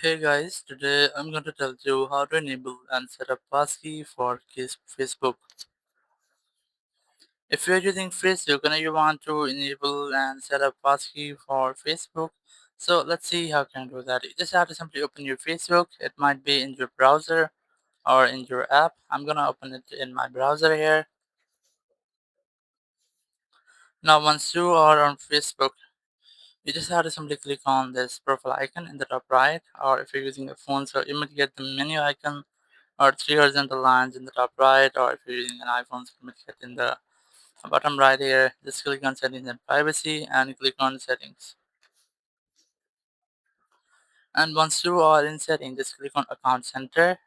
Hey guys, today I'm going to tell you how to enable and set up Passkey for Facebook. If you're using Facebook and you want to enable and set up Passkey for Facebook, so let's see how can do that. You just have to simply open your Facebook. It might be in your browser or in your app. I'm gonna open it in my browser here. Now once you are on Facebook, you just have to simply click on this profile icon in the top right, or if you're using a phone, so you might get the menu icon or three horizontal lines in the top right, or if you're using an iPhone, so you might get in the bottom right here. Just click on settings and privacy and click on settings. And once you are in settings, just click on account center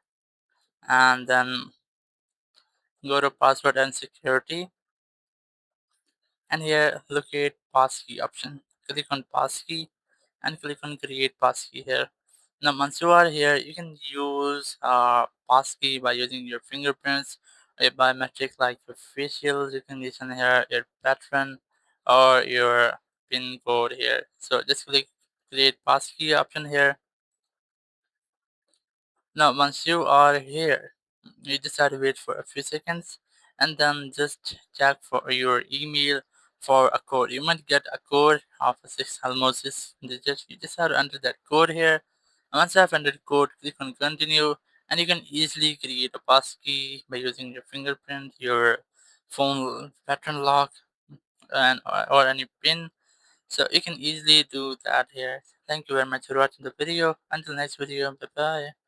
and then go to password and security, and here locate passkey option. Click on passkey and click on create passkey here. Now once you are here, you can use passkey by using your fingerprints or your biometric like your facial recognition here, your pattern, or your pin code here. So just click create passkey option here. Now once you are here, you just have to wait for a few seconds and then just check for your email for a code. You might get a code of almost 6 digits. You just have to enter that code here. And once you have entered the code, click on continue, and you can easily create a passkey by using your fingerprint, your phone pattern lock, and or any pin. So you can easily do that here. Thank you very much for watching the video. Until next video, bye bye.